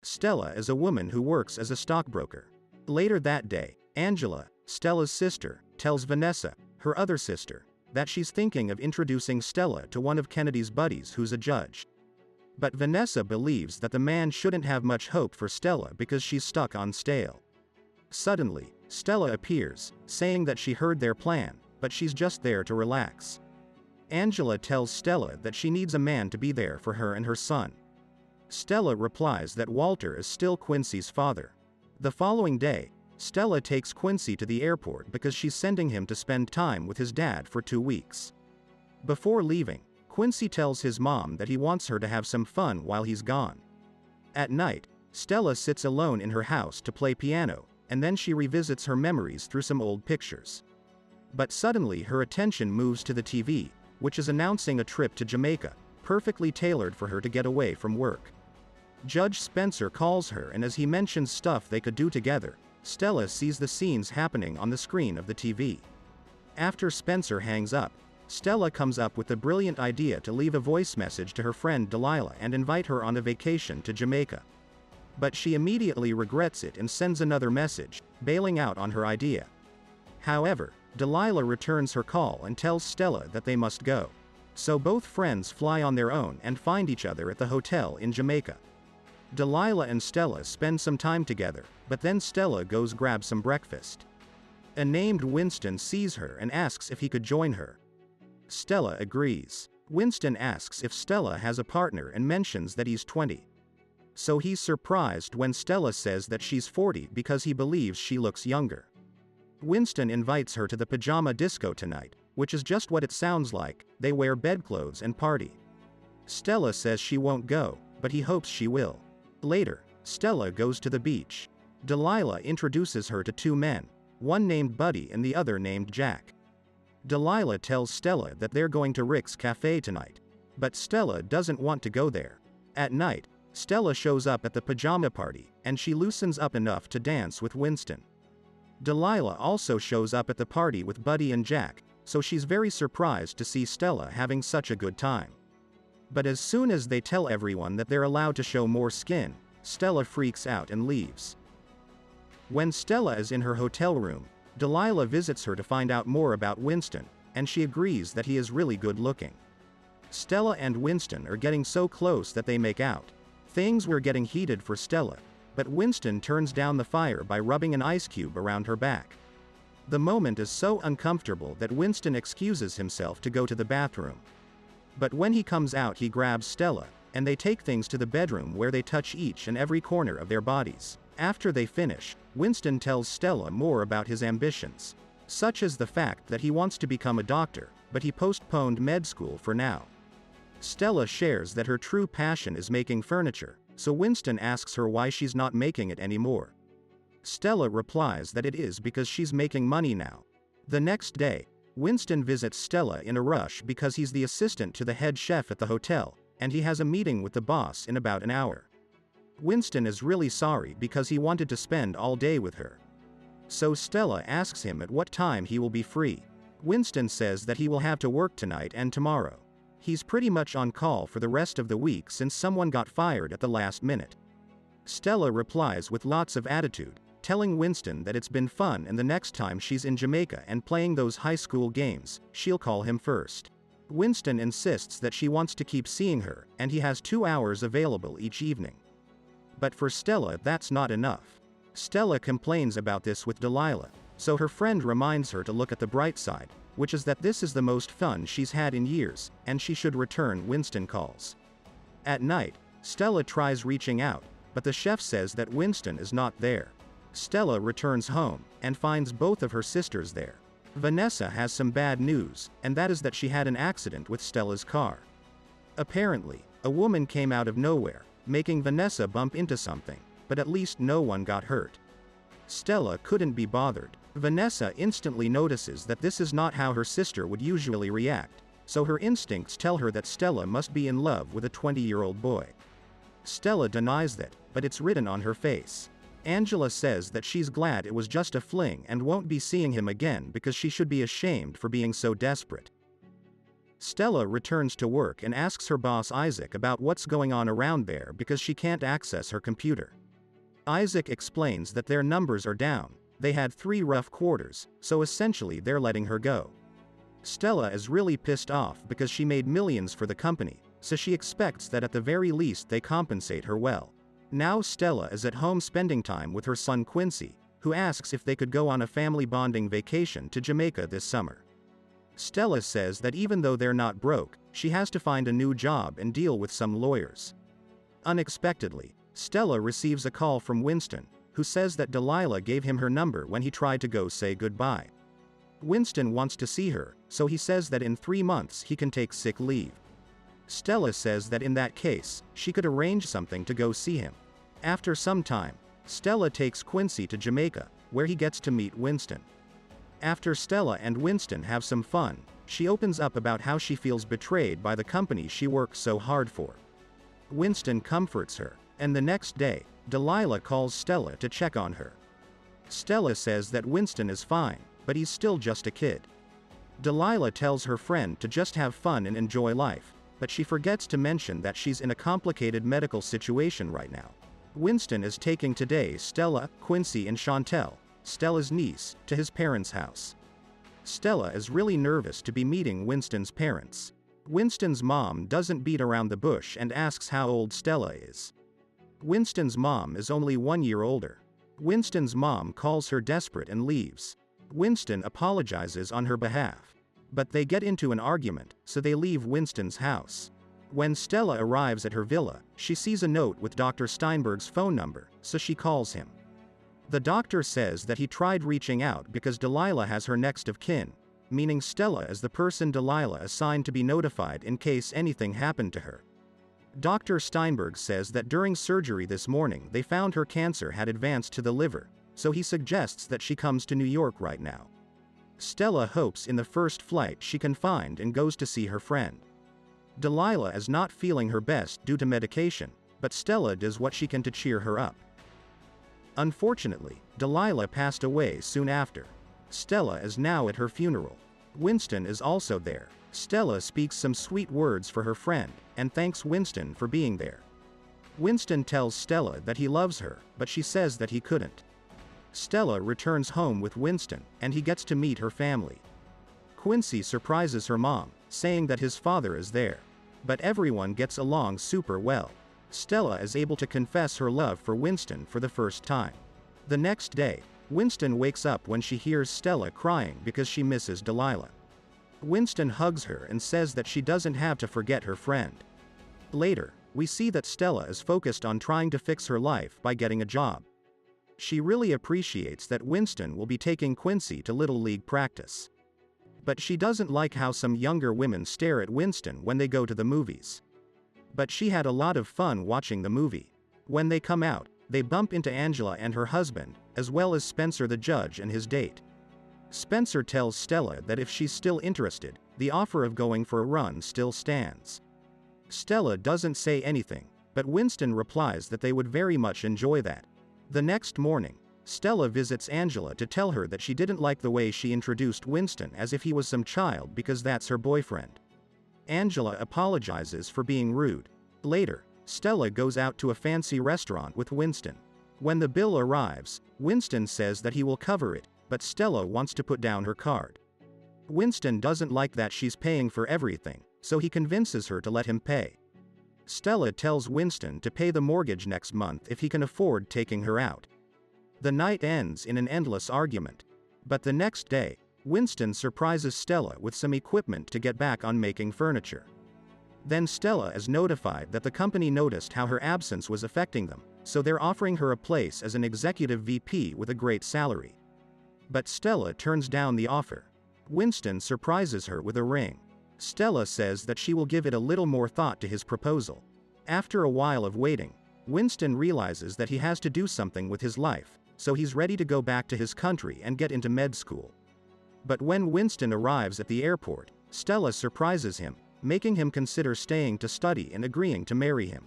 Stella is a woman who works as a stockbroker. Later that day, Angela, Stella's sister, tells Vanessa, her other sister, that she's thinking of introducing Stella to one of Kennedy's buddies who's a judge. But Vanessa believes that the man shouldn't have much hope for Stella because she's stuck on stale. Suddenly, Stella appears, saying that she heard their plan, but she's just there to relax. Angela tells Stella that she needs a man to be there for her and her son. Stella replies that Walter is still Quincy's father. The following day, Stella takes Quincy to the airport because she's sending him to spend time with his dad for 2 weeks. Before leaving, Quincy tells his mom that he wants her to have some fun while he's gone. At night, Stella sits alone in her house to play piano, and then she revisits her memories through some old pictures. But suddenly her attention moves to the TV, which is announcing a trip to Jamaica, perfectly tailored for her to get away from work. Judge Spencer calls her, and as he mentions stuff they could do together, Stella sees the scenes happening on the screen of the TV. After Spencer hangs up, Stella comes up with the brilliant idea to leave a voice message to her friend Delilah and invite her on a vacation to Jamaica. But she immediately regrets it and sends another message, bailing out on her idea. However, Delilah returns her call and tells Stella that they must go. So both friends fly on their own and find each other at the hotel in Jamaica. Delilah and Stella spend some time together, but then Stella goes grab some breakfast. A named Winston sees her and asks if he could join her. Stella agrees. Winston asks if Stella has a partner and mentions that he's 20. So he's surprised when Stella says that she's 40 because he believes she looks younger. Winston invites her to the pajama disco tonight, which is just what it sounds like. They wear bedclothes and party. Stella says she won't go, but he hopes she will. Later, Stella goes to the beach. Delilah introduces her to 2 men, one named Buddy and the other named Jack. Delilah tells Stella that they're going to Rick's Cafe tonight. But Stella doesn't want to go there. At night, Stella shows up at the pajama party, and she loosens up enough to dance with Winston. Delilah also shows up at the party with Buddy and Jack, so she's very surprised to see Stella having such a good time. But as soon as they tell everyone that they're allowed to show more skin, Stella freaks out and leaves. When Stella is in her hotel room, Delilah visits her to find out more about Winston, and she agrees that he is really good looking. Stella and Winston are getting so close that they make out. Things were getting heated for Stella, but Winston turns down the fire by rubbing an ice cube around her back. The moment is so uncomfortable that Winston excuses himself to go to the bathroom. But when he comes out, he grabs Stella, and they take things to the bedroom where they touch each and every corner of their bodies. After they finish, Winston tells Stella more about his ambitions, such as the fact that he wants to become a doctor, but he postponed med school for now. Stella shares that her true passion is making furniture, so Winston asks her why she's not making it anymore. Stella replies that it is because she's making money now. The next day, Winston visits Stella in a rush because he's the assistant to the head chef at the hotel, and he has a meeting with the boss in about an hour. Winston is really sorry because he wanted to spend all day with her. So Stella asks him at what time he will be free. Winston says that he will have to work tonight and tomorrow. He's pretty much on call for the rest of the week since someone got fired at the last minute. Stella replies with lots of attitude, telling Winston that it's been fun and the next time she's in Jamaica and playing those high school games, she'll call him first. Winston insists that she wants to keep seeing her, and he has 2 hours available each evening. But for Stella, that's not enough. Stella complains about this with Delilah, so her friend reminds her to look at the bright side, which is that this is the most fun she's had in years, and she should return Winston calls. At night, Stella tries reaching out, but the chef says that Winston is not there. Stella returns home, and finds both of her sisters there. Vanessa has some bad news, and that is that she had an accident with Stella's car. Apparently, a woman came out of nowhere, making Vanessa bump into something, but at least no one got hurt. Stella couldn't be bothered. Vanessa instantly notices that this is not how her sister would usually react, so her instincts tell her that Stella must be in love with a 20-year-old boy. Stella denies that, but it's written on her face. Angela says that she's glad it was just a fling and won't be seeing him again because she should be ashamed for being so desperate. Stella returns to work and asks her boss Isaac about what's going on around there because she can't access her computer. Isaac explains that their numbers are down, they had 3 rough quarters, so essentially they're letting her go. Stella is really pissed off because she made millions for the company, so she expects that at the very least they compensate her well. Now Stella is at home spending time with her son Quincy, who asks if they could go on a family bonding vacation to Jamaica this summer. Stella says that even though they're not broke, she has to find a new job and deal with some lawyers. Unexpectedly, Stella receives a call from Winston, who says that Delilah gave him her number when he tried to go say goodbye. Winston wants to see her, so he says that in 3 months he can take sick leave. Stella says that in that case, she could arrange something to go see him. After some time, Stella takes Quincy to Jamaica, where he gets to meet Winston. After Stella and Winston have some fun, she opens up about how she feels betrayed by the company she works so hard for. Winston comforts her, and the next day, Delilah calls Stella to check on her. Stella says that Winston is fine, but he's still just a kid. Delilah tells her friend to just have fun and enjoy life, but she forgets to mention that she's in a complicated medical situation right now. Winston is taking today Stella, Quincy and Chantel, Stella's niece, to his parents' house. Stella is really nervous to be meeting Winston's parents. Winston's mom doesn't beat around the bush and asks how old Stella is. Winston's mom is only 1 year older. Winston's mom calls her desperate and leaves. Winston apologizes on her behalf. But they get into an argument, so they leave Winston's house. When Stella arrives at her villa, she sees a note with Dr. Steinberg's phone number, so she calls him. The doctor says that he tried reaching out because Delilah has her next of kin, meaning Stella is the person Delilah assigned to be notified in case anything happened to her. Dr. Steinberg says that during surgery this morning they found her cancer had advanced to the liver, so he suggests that she comes to New York right now. Stella hopes in the first flight she can find and goes to see her friend. Delilah is not feeling her best due to medication, but Stella does what she can to cheer her up. Unfortunately, Delilah passed away soon after. Stella is now at her funeral. Winston is also there. Stella speaks some sweet words for her friend, and thanks Winston for being there. Winston tells Stella that he loves her, but she says that he couldn't. Stella returns home with Winston, and he gets to meet her family. Quincy surprises her mom, saying that his father is there. But everyone gets along super well. Stella is able to confess her love for Winston for the first time. The next day, Winston wakes up when she hears Stella crying because she misses Delilah. Winston hugs her and says that she doesn't have to forget her friend. Later, we see that Stella is focused on trying to fix her life by getting a job. She really appreciates that Winston will be taking Quincy to Little League practice. But she doesn't like how some younger women stare at Winston when they go to the movies. But she had a lot of fun watching the movie. When they come out, they bump into Angela and her husband, as well as Spencer the judge and his date. Spencer tells Stella that if she's still interested, the offer of going for a run still stands. Stella doesn't say anything, but Winston replies that they would very much enjoy that. The next morning, Stella visits Angela to tell her that she didn't like the way she introduced Winston as if he was some child because that's her boyfriend. Angela apologizes for being rude. Later, Stella goes out to a fancy restaurant with Winston. When the bill arrives, Winston says that he will cover it, but Stella wants to put down her card. Winston doesn't like that she's paying for everything, so he convinces her to let him pay. Stella tells Winston to pay the mortgage next month if he can afford taking her out. The night ends in an endless argument. But the next day, Winston surprises Stella with some equipment to get back on making furniture. Then Stella is notified that the company noticed how her absence was affecting them, so they're offering her a place as an executive VP with a great salary. But Stella turns down the offer. Winston surprises her with a ring. Stella says that she will give it a little more thought to his proposal. After a while of waiting, Winston realizes that he has to do something with his life, so he's ready to go back to his country and get into med school. But when Winston arrives at the airport, Stella surprises him, making him consider staying to study and agreeing to marry him.